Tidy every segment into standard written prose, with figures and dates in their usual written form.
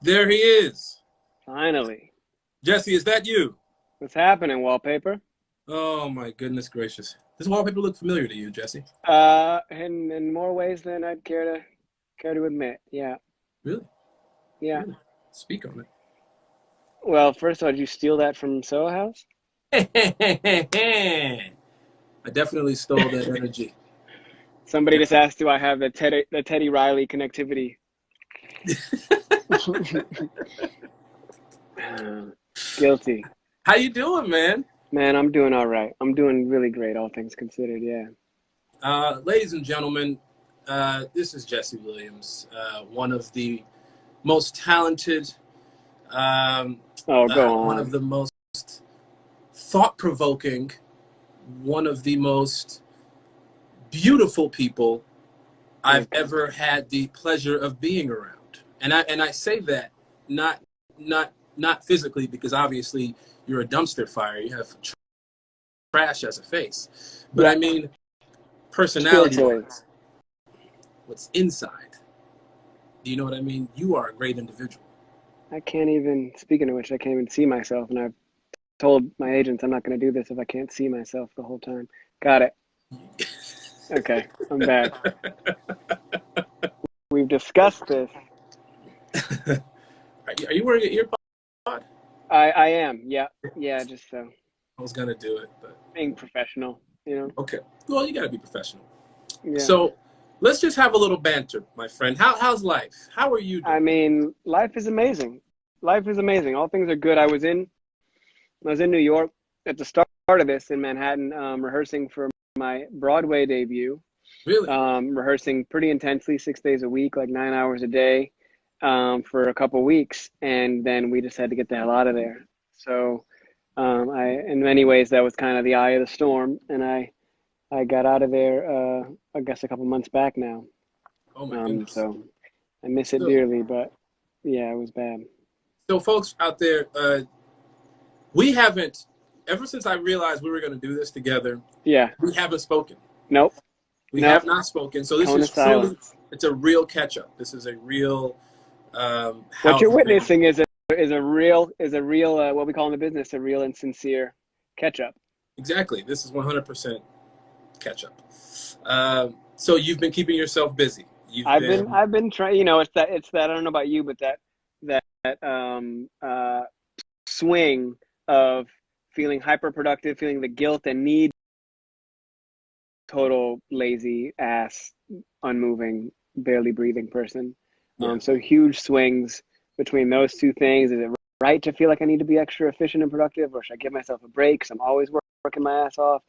There he is. Finally. Jesse, is that you? What's happening, wallpaper? Oh my goodness gracious. This wallpaper look familiar to you, Jesse. In more ways than I'd care to admit. Yeah. Really? Yeah. Really? Speak on Well, first of all, did you steal that from Soho House? it. I definitely stole that energy. Somebody just Definitely. asked, do I have the Teddy Riley connectivity? Guilty. How you doing, man? Man, I'm doing all right. I'm doing really great, all things considered. Yeah. Ladies and gentlemen, this is Jesse Williams, one of the most talented, Oh, go one of on. the most thought-provoking, one of the most beautiful people I've Thank you. ever had the pleasure of being around. And I say that not not not physically, because obviously you're a dumpster fire. You have trash as a face. But I Yeah. mean personality Spiritually. wise, what's inside. Do you know what I mean? You are a great individual. I can't even, speaking of which, I can't even see myself. And I've told my agents I'm not going to do this if I can't see myself the whole time. Got it. Okay. I'm back. We've discussed this. Are you wearing an ear pod? I am. Yeah. Yeah. Just so I was gonna do it, but being professional. okay. Well, you gotta be professional. Yeah. So let's just have a little banter, my friend. How's life? How are you I doing? mean, life is amazing. Life is amazing. All things are good. I was in New York at the start of this in Manhattan, rehearsing for my Broadway debut. Really? Rehearsing pretty intensely, 6 days a week, like 9 hours a day, for a couple weeks, and then we just had to get the hell out of there. So, in many ways, that was kind of the eye of the storm, and I got out of there, I guess a couple months back now. Oh my goodness. So I miss it So, dearly, but yeah, it was bad. so folks out there, we haven't ever since I realized we were going to do this together. Yeah, We haven't spoken. nope, We nope. have not spoken. So this Cone is of truly, silence. it's a real catch up. This is a real, how What have you're you been? witnessing is a real what we call in the business a real and sincere catch up. Exactly. This is 100% catch up. So you've been keeping yourself busy. You've been, I've been trying. It's that I don't know about you, but that swing of feeling hyper productive, feeling the guilt and need, total lazy ass, unmoving, barely breathing person. yeah. So huge swings between those two things. Is it right to feel like I need to be extra efficient and productive, or should I give myself a break? Because I'm always working my ass off.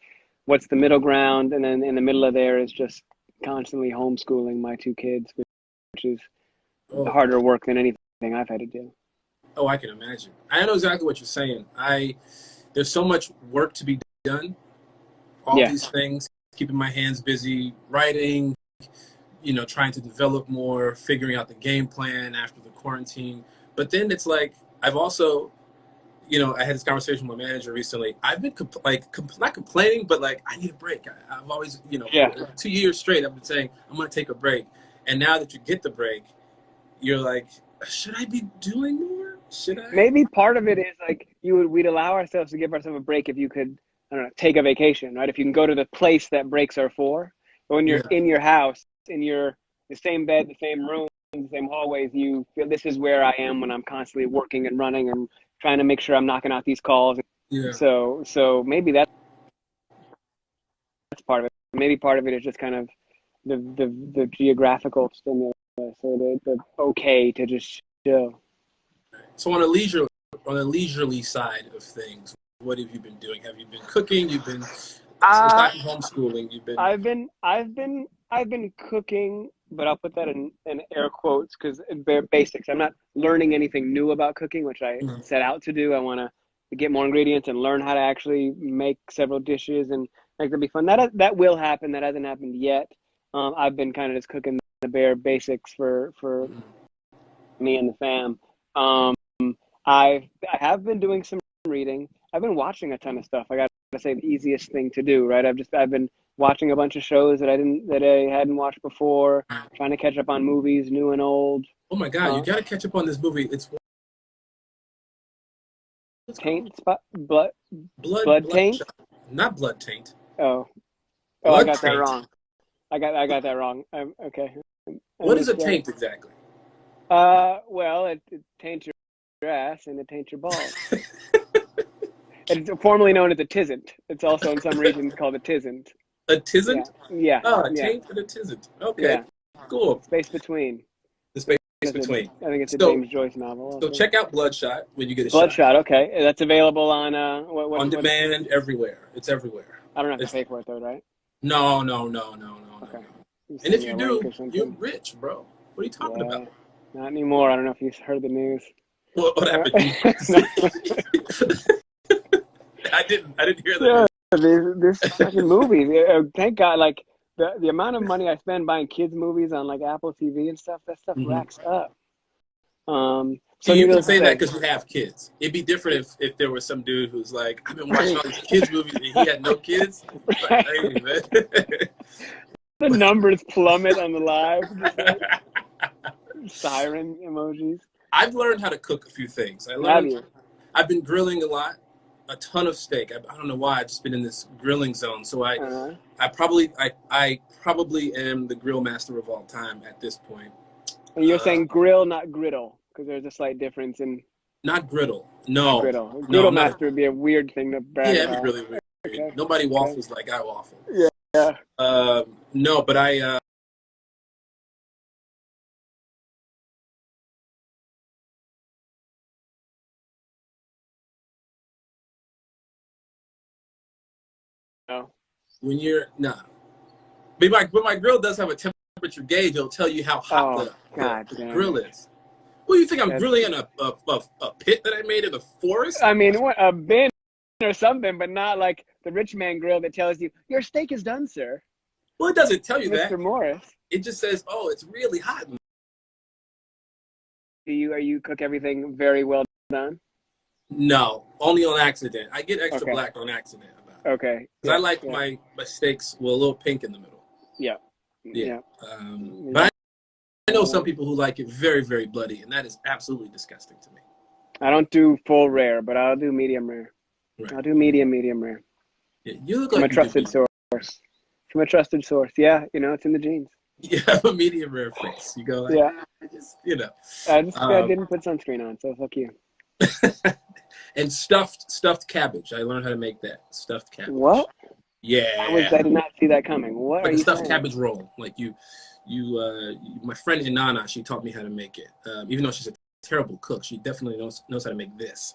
What's the middle ground? And then in the middle of there is just constantly homeschooling my two kids, which is Oh, harder work than anything I've had to do. oh, I can imagine. I know exactly what you're saying. There's so much work to be done. All Yeah, these things, keeping my hands busy, writing, trying to develop more, figuring out the game plan after the quarantine. But then it's like, I've also, I had this conversation with my manager recently. I've been not complaining, but like, I need a break. I've always, yeah. for 2 years straight, I've been saying, I'm going to take a break. And now that you get the break, you're like, should I be doing more? Should I? Maybe part of it is like we'd allow ourselves to give ourselves a break if you could, I don't know, take a vacation, right? If you can go to the place that breaks are for. But when you're Yeah. in your house, in the same bed, the same room, the same hallways, you feel this is where I am when I'm constantly working and running and trying to make sure I'm knocking out these calls. Yeah. So maybe that's part of it. Maybe part of it is just kind of the geographical stimulus, so the okay to just chill. So on a leisurely side of things, what have you been doing? Have you been cooking? You've been Uh aside from homeschooling. You've been I've been cooking, but I'll put that in air quotes because bare basics. I'm not learning anything new about cooking, which I Mhm. set out to do. I want to get more ingredients and learn how to actually make several dishes and make them be fun. That will happen. That hasn't happened yet. I've been kind of just cooking the bare basics for me and the fam. Um, I have been doing some reading. I've been watching a ton of stuff. I got to say the easiest thing to do, right? I've been watching a bunch of shows that I hadn't watched before, trying to catch up on movies, new and old. Oh my God, you got to catch up on this movie. It's called Taint spot, blood taint. Bloodshot, not blood taint. Oh, I Blood got that taint. wrong. I got that wrong. Okay, I What is a missed that. taint exactly? Well, it taints your ass and it taints your balls. It's formerly known as a tisn't. It's also in some regions called a tisn't. A Yeah, tisn't? yeah, Oh, a yeah, taint and a tisn't. Okay, yeah. cool. Space between. The space That's between. I think it's a So, James Joyce novel. so Also. check out Bloodshot when you get a shot. Bloodshot. Okay, that's available on On what? demand, everywhere. It's everywhere. I don't have to It's, pay for it though, right? no. Okay. You And send if me you a link do, or you're something. rich, bro. What are you talking Yeah, about? not anymore. I don't know if you've heard the news. What happened? No. I didn't hear Yeah, that. this fucking movie. Thank God, like the amount of money I spend buying kids movies on like Apple TV and stuff. That stuff Mm-hmm. racks up. So See, you can needless to say that say, because you have kids. It'd be different if there was some dude who's like, I've been watching all these kids movies and he had no kids. Like, right? hey, man. The numbers plummet on the live, just like siren emojis. I've learned how to cook a few things. Have you? I've been grilling a lot, a ton of steak. I don't know why. I've just been in this grilling zone. So Uh-huh. I probably am the grill master of all time at this point. And you're saying grill, not griddle, because there's a slight difference in Not griddle. not No, griddle. no, Griddle I'm not. master would be a weird thing to brag Yeah, it'd be about. really weird. Okay. Nobody Okay. waffles like I waffle. Yeah. No, but I. No. When you're but my grill does have a temperature gauge. It'll tell you how hot Oh, God the damn grill it. is. Well, you think I'm That's, grilling in a pit that I made in the forest? I mean, what, a bin or something, but not like the rich man grill that tells you your steak is done, sir. Well, it doesn't tell you Mr. that. Morris. It just says, "Oh, it's really hot." You cook everything very well done? No, only on accident. I get extra Okay. black on accident about it. Okay. Because I like yeah. my steaks with a little pink in the middle. Yeah. Yeah. But I know some people who like it very, very bloody, and that is absolutely disgusting to me. I don't do full rare, but I'll do medium rare. Right. I'll do medium rare. Yeah, you look From like a trusted source. From a trusted source. Yeah, it's in the genes. You have a medium rare face. You go like, yeah. I just, I didn't put sunscreen on, so fuck you. And stuffed cabbage. I learned how to make that. Stuffed cabbage. What? Yeah. I did not see that coming. What like are a you stuffed saying? cabbage roll. Like my friend Inanna, she taught me how to make it. Even though she's a terrible cook, she definitely knows how to make this.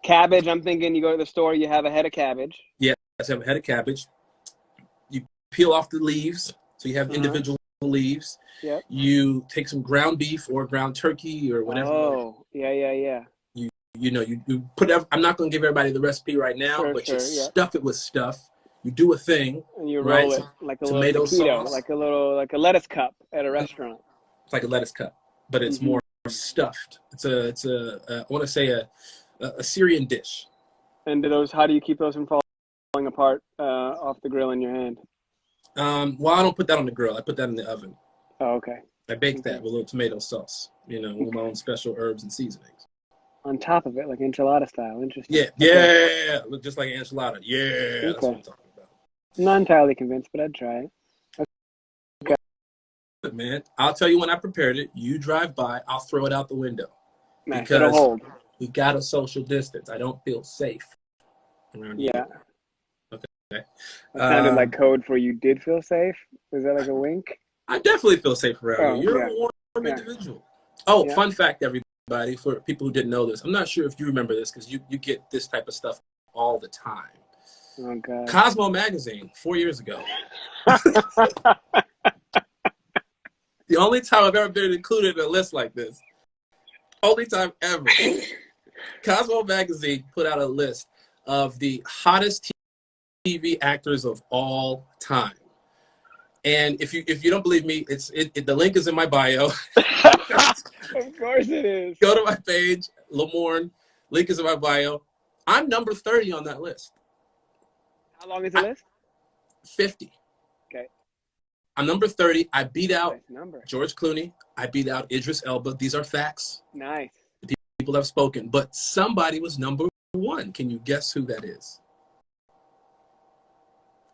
Cabbage, I'm thinking you go to the store, you have a head of cabbage. Yeah, I have a head of cabbage. You peel off the leaves, so you have individual leaves. Yep. You take some ground beef or ground turkey or whatever. Oh, yeah. You put. I'm not going to give everybody the recipe right now, but you stuff it with stuff. You do a thing, and you right? roll it like a tomato little taquito, sauce, like a lettuce cup at a restaurant. It's like a lettuce cup, but it's more stuffed. It's I want to say a Syrian dish. And how do you keep those from falling apart off the grill in your hand? Well, I don't put that on the grill. I put that in the oven. Oh, okay. I bake that with a little tomato sauce, with my own special herbs and seasonings. On top of it, like enchilada style. Interesting. Yeah. Look just like an enchilada. Yeah, that's what I'm talking about. I'm not entirely convinced, but I'd try it. Okay. Well, man, I'll tell you when I prepared it. You drive by, I'll throw it out the window. Nice. Because it'll hold. we got a social distance. I don't feel safe around you. Okay. It sounded like code for you did feel safe. Is that like a wink? I definitely feel safe around you. You're a warm individual. Oh, fun fact, everybody, for people who didn't know this. I'm not sure if you remember this because you get this type of stuff all the time. Oh, God. Cosmo magazine, 4 years ago. The only time I've ever been included in a list like this. Only time ever. Cosmo magazine put out a list of the hottest TV actors of all time. And if you don't believe me, the link is in my bio. Of course it is. Go to my page, Lamorne. Link is in my bio. I'm number 30 on that list. How long is the list? 50. Okay. I'm number 30. I beat out Nice number. George Clooney. I beat out Idris Elba. These are facts. Nice. People have spoken, but somebody was number one. Can you guess who that is?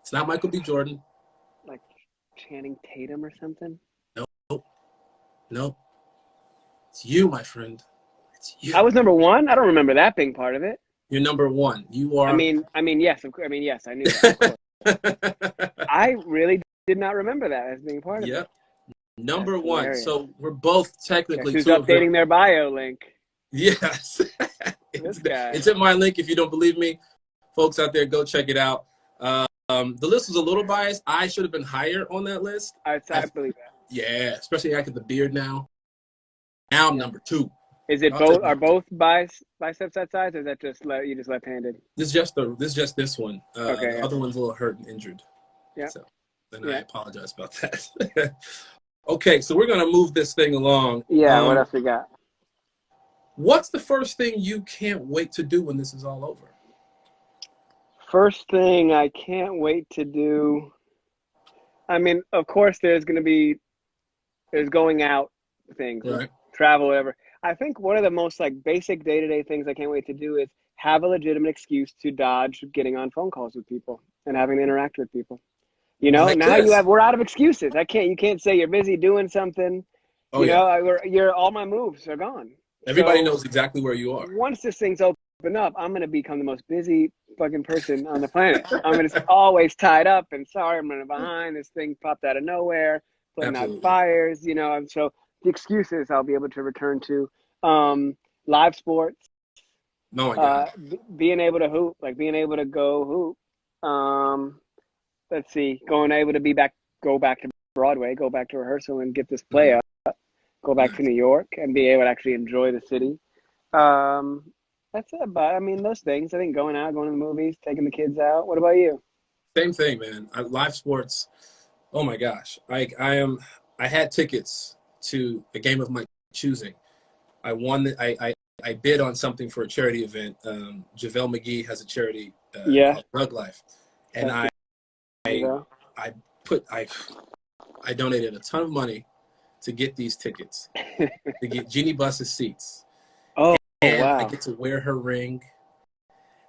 It's not Michael B. Jordan. Like Channing Tatum or something? No. No. It's you, my friend. It's you. I was number one? I don't remember that being part of it. You're number one. You are. I mean, yes, of course. I mean, yes, I knew that. Of course. I really did not remember that as being part of it. Yep. Number That's one. hilarious. So we're both technically Who's two of them. updating their bio link? Yes. This guy. It's in my link. If you don't believe me, folks out there, go check it out. The list was a little biased. I should have been higher on that list. I believe that. Yeah, especially after the beard now. Now I'm number two. Is it both? Are both biceps that size, or is that just you just left-handed? This is just this one. Okay. The other one's a little hurt and injured. Yeah. So then I apologize about that. Okay, so we're gonna move this thing along. Yeah. What else we got? What's the first thing you can't wait to do when this is all over? First thing I can't wait to do. I mean, of course, there's going out things, Right. Travel, whatever. I think one of the most basic day-to-day things I can't wait to do is have a legitimate excuse to dodge getting on phone calls with people and having to interact with people. You know, Like now this. we're out of excuses. You can't say you're busy doing something. Oh, All my moves are gone. Everybody knows exactly where you are. Once this thing's open up, I'm going to become the most busy fucking person on the planet. I'm going to always tied up and sorry, I'm running behind. This thing popped out of nowhere, putting out fires, and so the excuses I'll be able to return to. Live sports. Oh my God. Being able to hoop, being able to go hoop. Let's see, go back to Broadway, go back to rehearsal and get this play up, go back to New York and be able to actually enjoy the city. That's it. But I mean, those things, I think going out, going to the movies, taking the kids out. What about you? Same thing, man. Live sports. Oh my gosh. I had tickets to a game of my choosing. I won. I bid on something for a charity event. JaVale McGee has a charity called Rug Life, and I donated a ton of money to get these tickets, to get Jeannie Buss's seats. Oh, and wow. I get to wear her ring.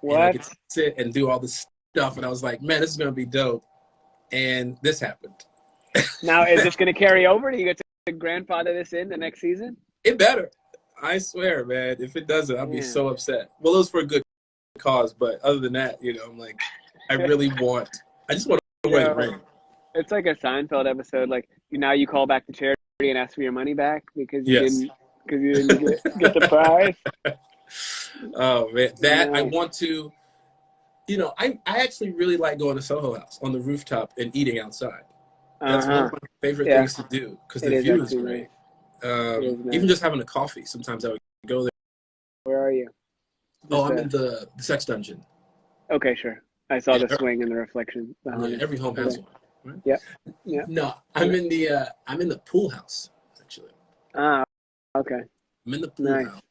What? And I get to sit and do all this stuff. And I was like, man, this is going to be dope. And this happened. Now, is this going to carry over? Do you get to grandfather this in the next season? It better. I swear, man. If it doesn't, I'll be so upset. Well, it was for a good cause. But other than that, I'm like, I just want to wear the ring. It's like a Seinfeld episode. Now you call back the charity and ask for your money back because you didn't get the prize. Oh man, I want to. I actually really like going to Soho House on the rooftop and eating outside. That's one of my favorite things to do because the view is great. Even just having a coffee. Sometimes I would go there. Where are you? I'm in the sex dungeon. Okay, sure. I saw the swing and the reflection. Every home has one. Right? Yeah. No, I'm in the pool house actually. Ah, okay. I'm in the pool house.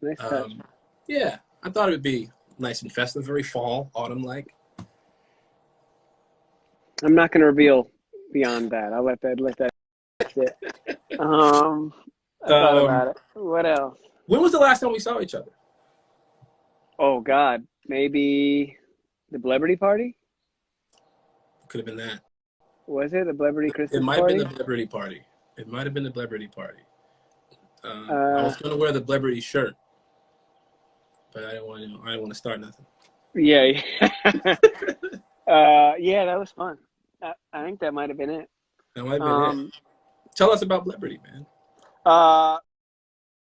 Nice touch. Yeah, I thought it would be nice and festive, very fall, autumn-like. I'm not going to reveal beyond that. I'll let that sit. I thought about it. What else? When was the last time we saw each other? Oh God, maybe the Celebrity party. Could have been that. Was it the Celebrity Christmas party? It might have been the Celebrity party. It might have been the Celebrity party. I was going to wear the Celebrity shirt, but I didn't want to start nothing. Yeah. Yeah, that was fun. I think that might have been it. That might have been it. Tell us about Celebrity, man.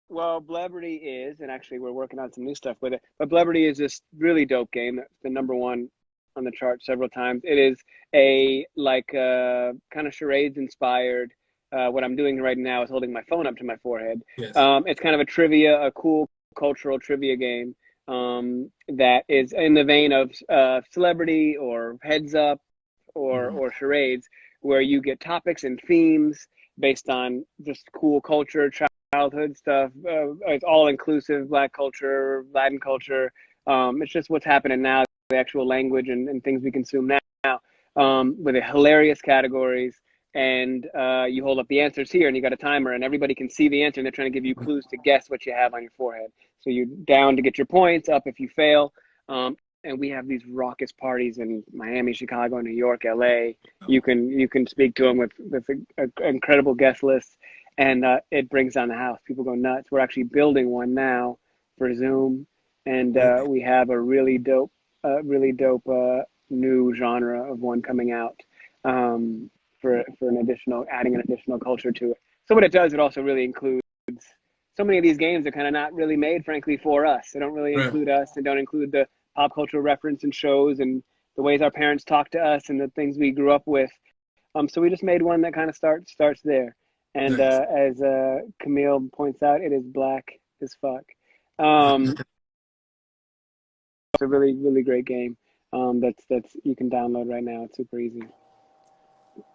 Well, Celebrity is, and actually we're working on some new stuff with it, but Celebrity is this really dope game that's been #1 on the chart several times. It is a kind of charades inspired. What I'm doing right now is holding my phone up to my forehead. Yes. It's kind of a cool cultural trivia game that is in the vein of Celebrity or Heads Up or charades, where you get topics and themes based on just cool culture, childhood stuff. It's all inclusive, Black culture, Latin culture. It's just what's happening now, the actual language and things we consume now, with the hilarious categories and you hold up the answers here, and you got a timer, and everybody can see the answer, and they're trying to give you clues to guess what you have on your forehead. So you're down to get your points, up if you fail. And we have these raucous parties in Miami, Chicago, New York, LA. You can speak to them with an incredible guest list, and it brings down the house. People go nuts. We're actually building one now for Zoom, and we have a really dope new genre of one coming out for adding an additional culture to it. So what it does, it also really includes. So many of these games are kind of not really made, frankly, for us. They don't really include us. They don't include the pop cultural reference and shows and the ways our parents talk to us and the things we grew up with. So we just made one that kind of starts there. And as Camille points out, it is black as fuck. It's a really, really great game. That's you can download right now. It's super easy.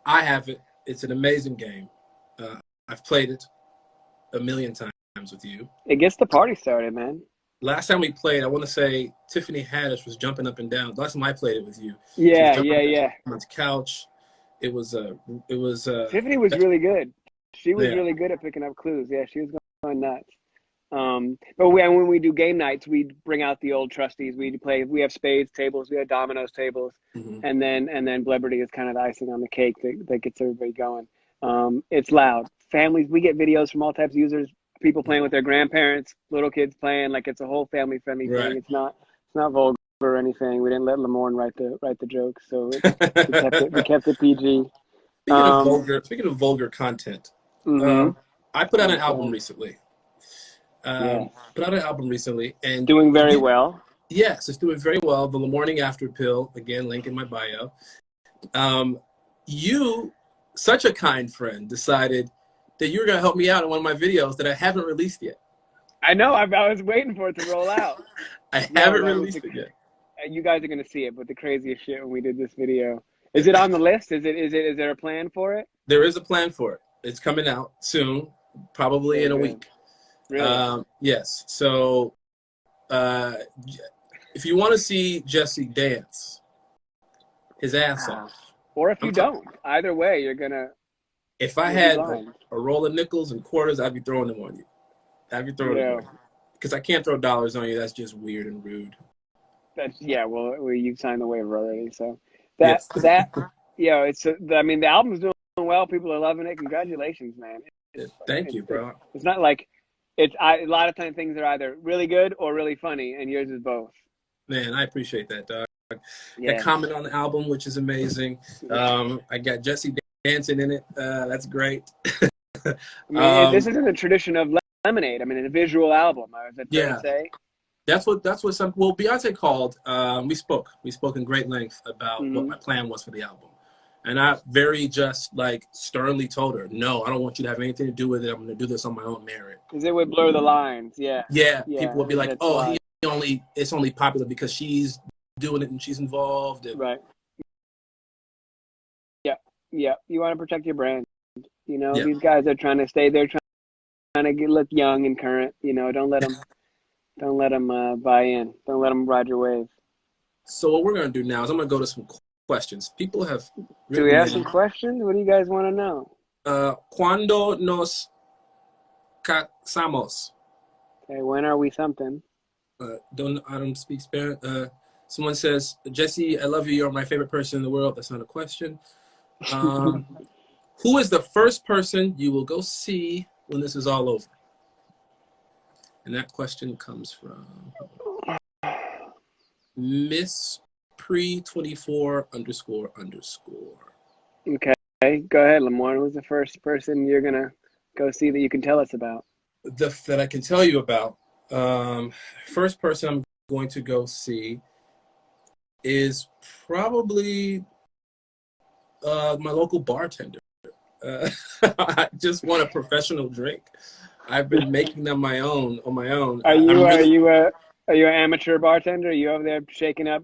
I have it. It's an amazing game. I've played it a million times with you. It gets the party started, man. Last time we played, I want to say Tiffany Haddish was jumping up and down. Last time I played it with you. Yeah. On the couch. It was Tiffany was really good. She was really good at picking up clues. Yeah, she was going nuts. But when we do game nights, we bring out the old trustees. We have spades tables, we have dominoes tables, and then Bleberty is kind of the icing on the cake that gets everybody going. It's loud. Families, we get videos from all types of users. People playing with their grandparents, little kids playing, like it's a whole family-friendly thing. It's not vulgar or anything. We didn't let Lamorne write the jokes, so we kept it PG. Speaking of vulgar content, I put out an album recently. And doing very well. Yes, it's doing very well. The Lamorne After Pill, again, link in my bio. You, such a kind friend, decided that you were going to help me out in one of my videos that I haven't released yet. I know. I was waiting for it to roll out. I haven't released it yet. You guys are going to see it, but the craziest shit when we did this video. Is it on the list? Is there a plan for it? There is a plan for it. It's coming out soon, probably in a week. Really? Yes. So if you want to see Jesse dance his ass off. Or if you don't. Either way, you're going to. If I had a roll of nickels and quarters, I'd be throwing them on you. Because I can't throw dollars on you. That's just weird and rude. Well, you've signed the waiver already, so the album's doing well. People are loving it. Congratulations, man. Thank you, bro. It's not like a lot of times things are either really good or really funny, and yours is both. Man, I appreciate that, dog. Yeah. Got comment on the album, which is amazing. I got Jesse dancing in it. That's great. This isn't a tradition of Lemonade. I mean, it's a visual album. Is that fair to say? That's what Beyonce called. We spoke in great length about what my plan was for the album, and I very just like sternly told her, no, I don't want you to have anything to do with it. I'm going to do this on my own merit. Because it would blur the lines. Yeah. People would be like, oh, it's only popular because she's doing it and she's involved. Right. Yeah. You want to protect your brand. These guys are trying to stay there, trying to look young and current. Don't let them buy in. Don't let them ride your wave. So what we're going to do now is I'm going to go to some questions. People have. Do we have some questions? What do you guys want to know? ¿Cuándo nos casamos? Okay, when are we something? I don't speak Spanish. Someone says, Jesse, I love you. You're my favorite person in the world. That's not a question. Who is the first person you will go see when this is all over? And that question comes from Miss Pre24 __. Okay, go ahead, Lamorne. Who's the first person you're gonna go see that you can tell us about? That I can tell you about. First person I'm going to go see is probably my local bartender. I just want a professional drink. I've been making them on my own. Are you an amateur bartender? Are you over there shaking up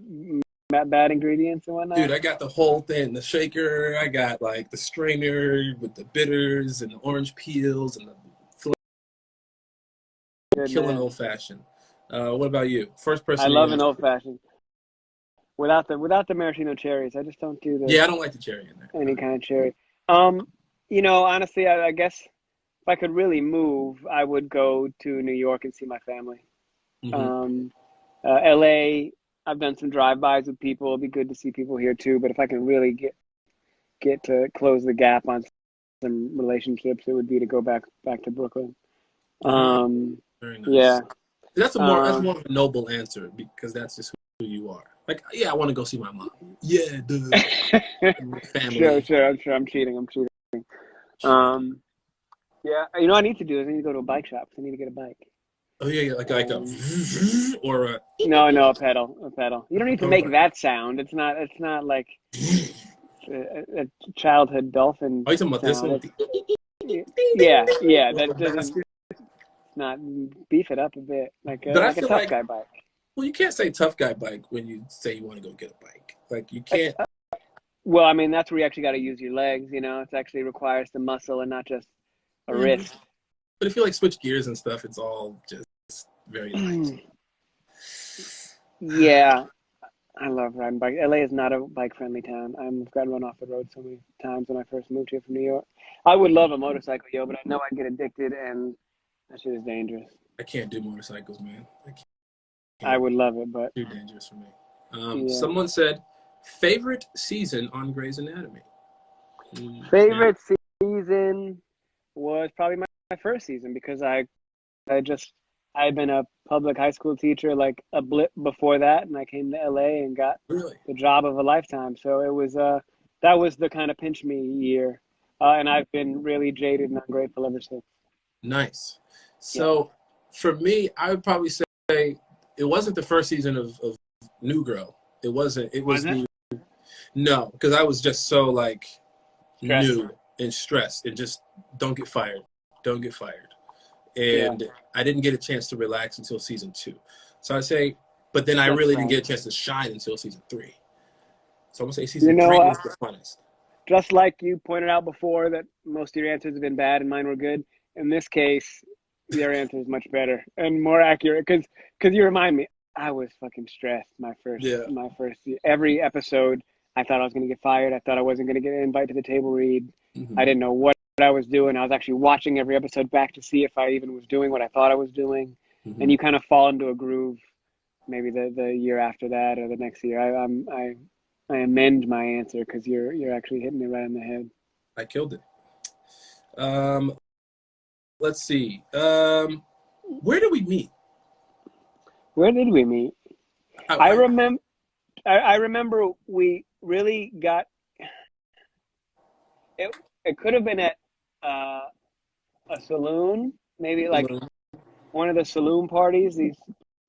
bad ingredients and whatnot? Dude, I got the whole thing. The shaker, I got like the strainer with the bitters and the orange peels and the killing old fashioned. What about you? First person. I love an old fashioned. Without the maraschino cherries. I just don't do the. Yeah, I don't like the cherry in there. Any kind of cherry. You know, honestly, I guess if I could really move, I would go to New York and see my family. Hmm. Um, LA, I've done some drive-bys with people. It'd be good to see people here too. But if I can really get to close the gap on some relationships, it would be to go back to Brooklyn. All right, Um, very nice. yeah. That's Um, more of a noble answer because that's just who you are. Like, yeah, I want to go see my mom. Yeah, the my sure, family. sure. I'm sure I'm cheating. I'm cheating. Um, yeah. You know what I need to do is I need to go to a bike shop. I need to get a bike. Oh yeah, yeah, like a Um, or a. no, no, a pedal, a pedal. You don't need to All make right. that sound. It's not like a childhood dolphin Are you talking about this sound. one? It's yeah, yeah. That doesn't not beef it up a bit But I like a feel tough like, guy bike. well, you can't say tough guy bike when you say you want to go get a bike. Like you can't. Well, I mean that's where you actually got to use your legs. You know, it actually requires the muscle and not just a Yeah, wrist. but if you like switch gears and stuff, it's all just very light. Yeah, I love riding bike. LA is not a bike friendly town. I've gotten run off the road so many times when I first moved here from New York. I would love a motorcycle, yo, but I know I'd get addicted and that shit is dangerous. I can't do motorcycles, man. I I can't. would love it, but Too dangerous for me. yeah. Someone said favorite season on Grey's Anatomy. Now, Favorite season was probably my first season because I just I had been a public high school teacher like a blip before that, and I came to LA and got really the job of a lifetime. So it was that was the kind of pinch me year, and I've been really jaded and ungrateful ever since. nice. Yeah, So for me, I would probably say it wasn't the first season of New Girl. It wasn't. It was was it the no, because I was just so like stressed? new and stressed and just don't get fired, don't get fired. Yeah, And I didn't get a chance to relax until season 2. So I say, but then I that's really didn't fine. get a chance to shine until season 3. So I'm gonna say You season know, 3 was the funnest. just like you pointed out before that most of your answers have been bad and mine were good. In this case, your answer is much better and more accurate because you remind me I was fucking stressed Yeah. my first year. Every episode I thought I was going to get fired. I thought I wasn't going to get an invite to the table read. I Hmm. didn't know what I was doing. I was actually watching every episode back to see if I even was doing what I thought I was doing. And Hmm. you kind of fall into a groove maybe the year after that or the next year. I amend my answer because you're actually hitting me right on the head. I killed it. Um, let's see. Where did we meet? Where did we meet? I, I I, remember. I remember we really got it. It could have been at uh, a saloon, maybe like one of the saloon parties, these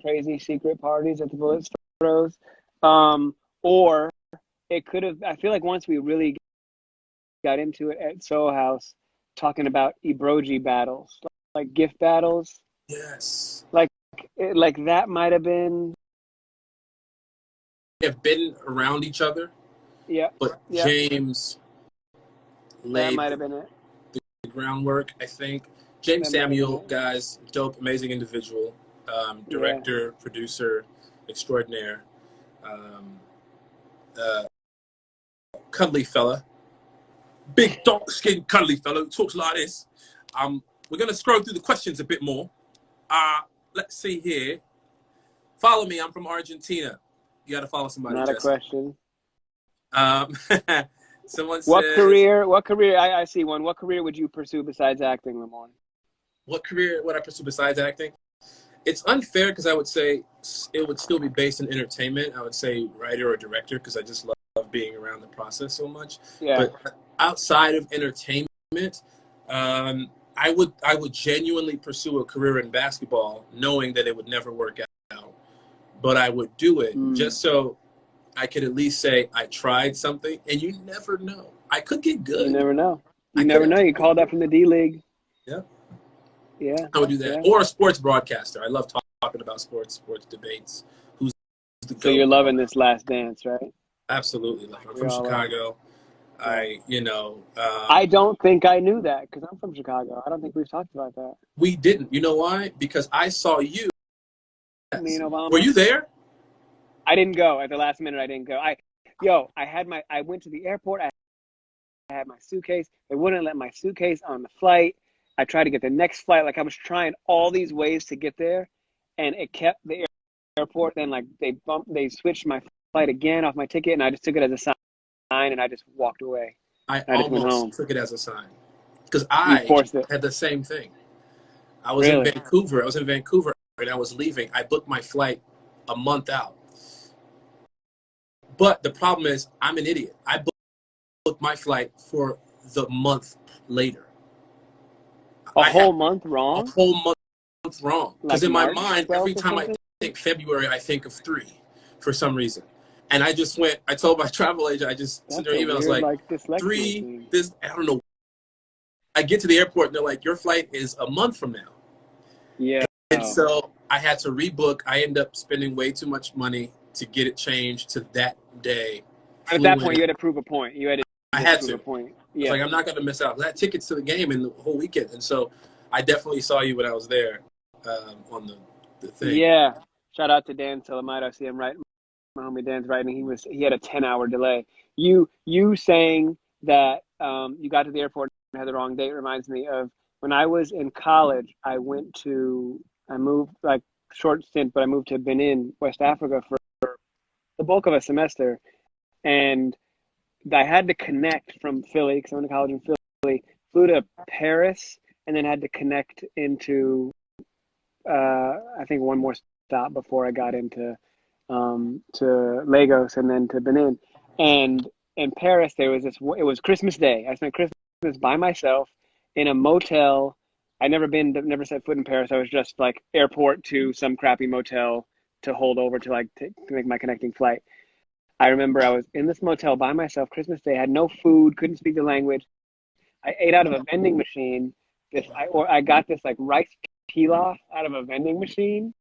crazy secret parties that the Bullets throws, or it could have. I feel like once we really got into it at Soho House, talking about ebroji battles, like gift battles, yes. like like that might have been. We have been around each other, Yep, but yep, James that laid might have been it. the groundwork, I think. James That might have been Samuel, it. guys, dope, amazing individual, Yeah. director, producer, extraordinaire, um, uh, cuddly fella, big dark skinned cuddly fella who talks like this. We're gonna scroll through the questions a bit more. Let's see here. Follow me. I'm from Argentina. You got to follow somebody, Not a Jesse. question. Um, someone says, What career, I see one. What career would you pursue besides acting, Lamorne? "What career would I pursue besides acting?" It's unfair because I would say it would still be based in entertainment. I would say writer or director because I just love being around the process so much. Yeah. But outside of entertainment, I would genuinely pursue a career in basketball, knowing that it would never work out. But I would do it Mm. just so I could at least say I tried something. And you never know. I could get You good. never know. I You could never know. You absolutely called get up good. from the D League. Yeah, Yeah. I would do that. Yeah. Or a sports broadcaster. I love talking about sports debates. Who's the So you're GOAT and all loving that. this last dance, right? Absolutely. Like I'm We from all are. Chicago. Yeah. I Um, don't think I knew that because I'm from Chicago. I don't think we've talked about that. we didn't. You know why? Because I saw you. Me Yes. and Were Obama. you there? I didn't go at the last minute. I didn't go. I went to the airport. I had my suitcase. They wouldn't let my suitcase on the flight. I tried to get the next flight. Like I was trying all these ways to get there, and it kept the airport. Then like they switched my flight again off my ticket, and I just took it as a sign, and I just walked away. I I just went almost home. took it as a sign because You I forced it. had the same thing. I was in Really? Vancouver. I was in Vancouver and I was leaving. I booked my flight a month out. But the problem is, I'm an idiot. I booked my flight for the month later. A I had whole month a wrong? whole month wrong. Because Like in my March mind, every 12th or time I something? think February, I think of 3 for some reason. And I just went, I told my travel agent, I just sent That's her an a email. I was weird like, like dyslexia 3, thing. this, I don't know. I get to the airport and they're like, your flight is a month from now. Yeah. And so I had to rebook. I ended up spending way too much money to get it changed to that day. At Flew that point, in. you had to prove a point. You had to I just had prove to. a I point. was Yeah. like, I'm not going to miss out. I had tickets to the game and the whole weekend. And so I definitely saw you when I was there on the thing. Yeah. Shout out to Dan Salamito. I see him right. My homie Dan's writing. He had a 10-hour delay. You saying that you got to the airport and had the wrong date reminds me of when I was in college. I moved like short stint, but I moved to Benin, West Africa for the bulk of a semester, and I had to connect from Philly because I went to college in Philly. Flew to Paris and then had to connect into I think one more stop before I got into to Lagos and then to Benin. And in Paris, there was this. It was Christmas Day. I spent Christmas by myself in a motel. Never set foot in Paris. I was just like airport to some crappy motel to hold over to to make my connecting flight. I remember I was in this motel by myself, Christmas Day, had no food, couldn't speak the language. I ate out of a vending machine. I got this like rice pilaf out of a vending machine,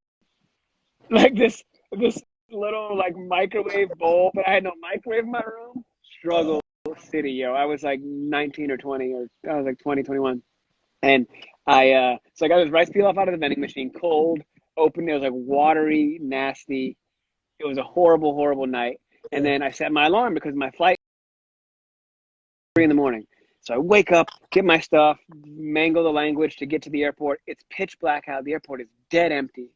like this little like microwave bowl, but I had no microwave in my room. Struggle city, yo. I was like 19 or 20, or I was like 20, 21. And so I got this rice pilaf out of the vending machine, cold, opened. It was like watery, nasty. It was a horrible, horrible night. And then I set my alarm because my flight 3 in the morning. So I wake up, get my stuff, mangle the language to get to the airport. It's pitch black out. The airport is dead empty.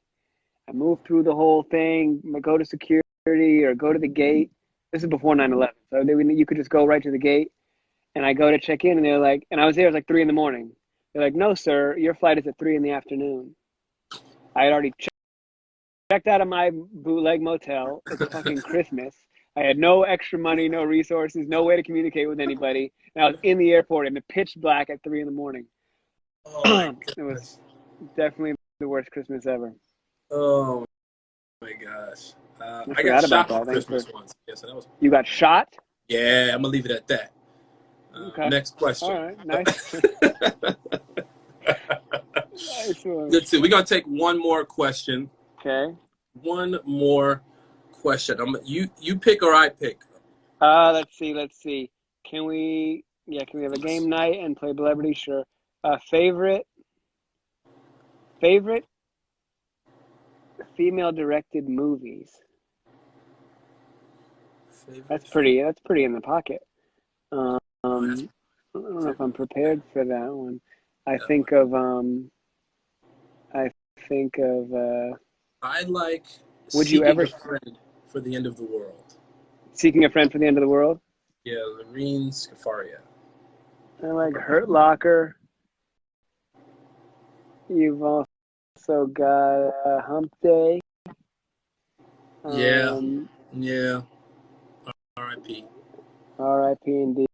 I move through the whole thing, go to security or go to the gate. This is before 9/11. So you could just go right to the gate. And I go to check in and they're like, and I was there, it was like 3 in the morning. They're like, no, sir, your flight is at 3 in the afternoon. I had already checked out of my bootleg motel. It's fucking Christmas. I had no extra money, no resources, no way to communicate with anybody. And I was in the airport in the pitch black at 3 in the morning. Oh my It was goodness. definitely the worst Christmas ever. Oh my gosh. I I got forgot about shot for that. Thanks for. Christmas once. Yeah, so that was. You got shot? Yeah, I'm gonna leave it at that. Okay. Next All question. right. Nice. Nice one. Let's see. We're gonna take one more question. Okay. One more question. You pick or I pick? Let's see. Can we have a game night and play celebrity? Sure. Favorite female directed movies. Favorite That's pretty in the pocket. I don't know if I'm prepared for that one. I think of I like would you Seeking ever a Friend for the End of the World. Seeking a Friend for the End of the World? Yeah, Lorene Scafaria. I like Hurt Locker. You've also got Hump Day. Yeah, yeah. R.I.P. R.I.P. Indeed.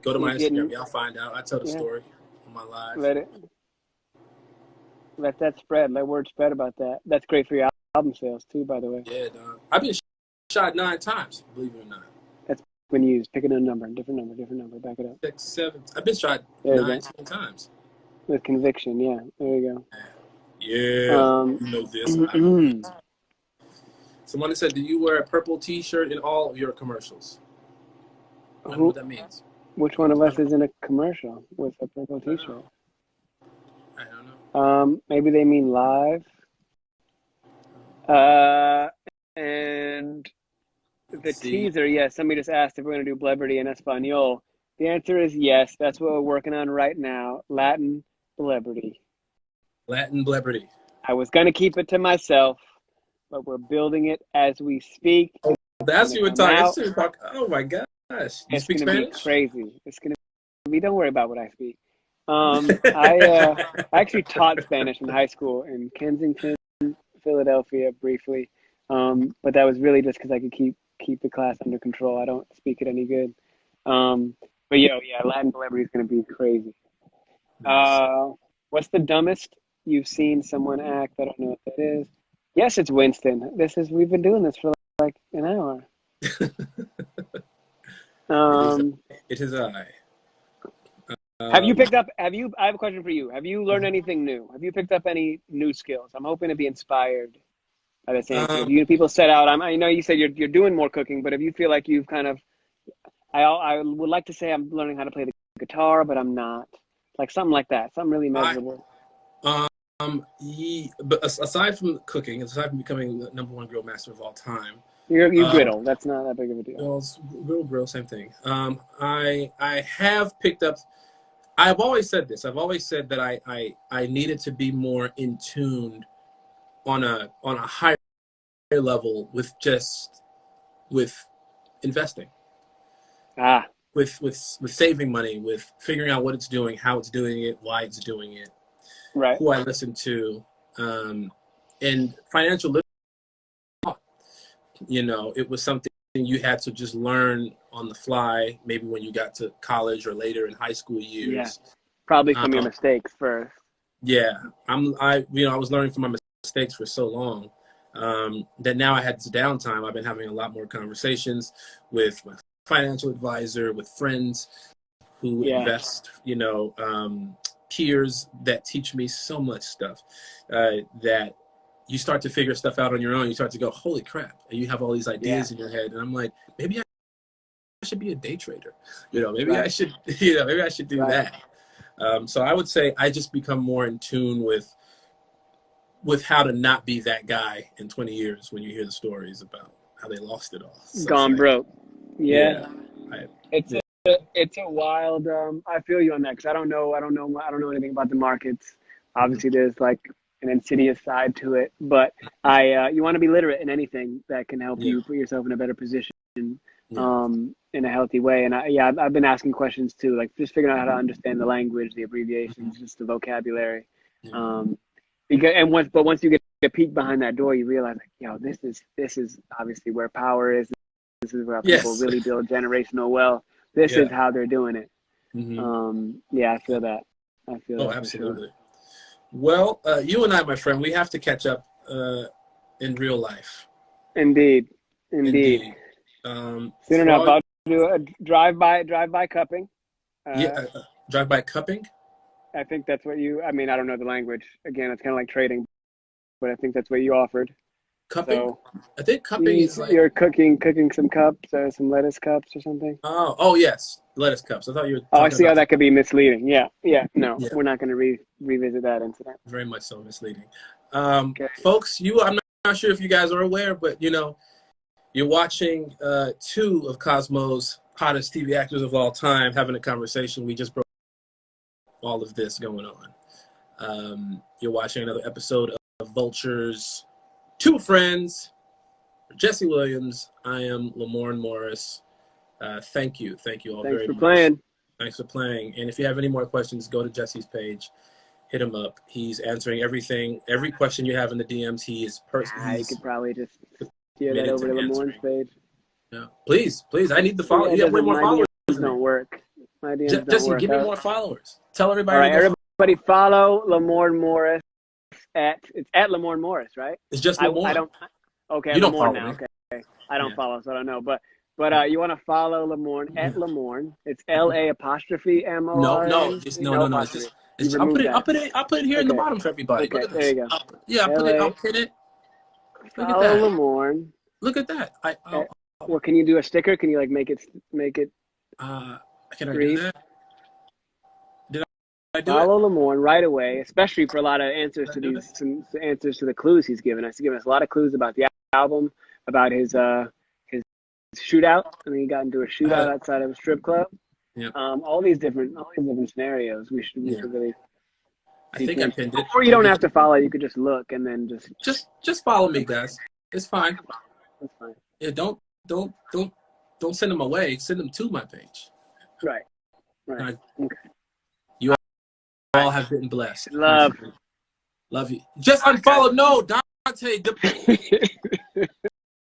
Go to You're my Instagram. getting Y'all find out. I tell the yeah. story on my live. Let that spread. Let word spread about that. That's great for your album sales too, by the way. Yeah, dog. I've been shot 9 times, believe it or not. That's when you use picking a number, different number. Back it up. 6, 7. I've been shot There you 9, go. 10 times. With conviction, yeah. There you Yeah, go. you know this. I know this. Someone said, "Do you wear a purple T-shirt in all of your commercials?" I don't know what that means. Which one of us is in a commercial with a purple T-shirt? I don't know. Maybe they mean live. And the teaser, yeah. Somebody just asked if we're gonna do Celebrity in Espanol. The answer is yes. That's what we're working on right now. Latin celebrity. Latin celebrity. I was gonna keep it to myself, but we're building it as we speak. Oh, that's It's you were gonna come talking. out. Oh my gosh, you It's speak gonna be Spanish? crazy. It's gonna be. Don't worry about what I speak. I actually taught Spanish in high school in Kensington, Philadelphia, briefly. But that was really just because I could keep the class under control. I don't speak it any good. But yeah, Latin celebrity is gonna be crazy. Nice. What's the dumbest you've seen someone act? I don't know what that is. Yes, it's Winston. We've been doing this for like an hour. It is. Um, It is I. have you Um, picked up? I have a question for you. Have you learned anything new? Have you picked up any new skills? I'm hoping to be inspired by this answer. If um, you people set out, I know you said you're doing more cooking, but if you feel like you've kind of, I would like to say I'm learning how to play the guitar, but I'm not. Like something like that, something really I measurable. but aside from cooking, aside from becoming the #1 grill master of all time, You um, griddle. That's not that big of a deal. well, grill, same thing. I have picked up. I've always said this. I've always said that I needed to be more in tune on a higher level with investing, Ah, with saving money, with figuring out what it's doing, how it's doing it, why it's doing it, right. who I listen to, and financial literacy. It was something you had to just learn on the fly, maybe when you got to college or later in high school Yeah, years. probably from your Um, mistakes first. yeah, I was learning from my mistakes for so long that now I had this downtime. I've been having a lot more conversations with my financial advisor, with friends who Yeah, invest, peers that teach me so much stuff that you start to figure stuff out on your own. You start to go, holy crap. And you have all these yeah, ideas in your head. And I'm like, maybe I should be a day trader. Maybe I right, should, maybe I should do right. that. So I would say I just become more in tune with how to not be that guy in 20 years when you hear the stories about how they lost it all. So it's Gone like, broke. Yeah, yeah, I, it's yeah, it's a wild. I feel you on that because I don't know anything about the markets. mhm, Obviously, there's like an insidious side to it, but you want to be literate in anything that can help yeah, you put yourself in a better position, yeah, in a healthy way. And I've been asking questions too, like just figuring out how to understand the language, the mhm, abbreviations, just the vocabulary. yeah, Um, once you get a peek behind that door, you realize like, this is obviously where power is. This is where people yes, really build generational wealth. This is yeah, how they're doing it. hmm Yeah, I feel that. I feel oh, that for sure. absolutely. Well, you and I, my friend, we have to catch up in real life. Indeed, indeed. Indeed. Soon For enough, all, I'll do a drive by cupping. yeah, Uh, drive-by cupping, I think that's what you. I mean, I don't know the language. Again, it's kind of like trading, but I think that's what you offered. cupping. So I think cupping is like, you're cooking some cups, some lettuce cups or something. oh yes, lettuce cups. I thought you were Oh, I talking see how about, that could be misleading. Yeah, yeah. No, yeah, we're not going to revisit that incident. very much so misleading. Okay. Folks, I'm not sure if you guys are aware, but you're watching two of Cosmo's hottest TV actors of all time having a conversation. We just broke all of this going on. You're watching another episode of Vulture's Two Friends. Jesse Williams. I am Lamorne Morris. Thank you all Thanks very for much. playing. Thanks for playing. And if you have any more questions, go to Jesse's page. Hit him up. He's answering every question you have in the DMs. You He's could probably just steer that committed over to to Lamorne's answering. page. Yeah. Please, I need the follow. Yeah, it You have way doesn't. more My followers DMs than me. don't work. My DMs don't Jesse, work. give me more followers. Tell All everybody to right, go follow. everybody, follow Lamorne Morris it's at Lamorne Morris, right? It's just I Lamorne. don't. Okay, You don't Lamorne follow now. me. Okay, I don't Yeah. follow, so I don't know. But Yeah. you want to follow Lamorne at Yeah. Lamorne. It's LA''MORN. Just No no. apostrophe. You I'll put remove it. that. I'll put it here in the Okay. bottom for everybody. Look Okay. at There this. you go. Yeah, I'll LA. pin it. Look at Follow that. Lamorne. Look at that. At, well, can you do a sticker? Can you like make it Uh, can I do read? that? Did I do it? Follow Lamorne right away, especially for a lot of answers Did I to do it? some answers to the clues he's given us. He's given us a lot of clues about the album, about his shootout. I mean, he got into a shootout Uh, outside of a strip club. Yep. All these different scenarios. We Yeah. should really I teach think I them. pinned it. Or you don't Maybe have to follow. You could just look and then just follow me, guys. It's fine. that's fine. Yeah, don't send them away. Send them to my page. Right. Right. Right. Okay. You all have been blessed. Love. Love you. Just unfollow. No, Dante.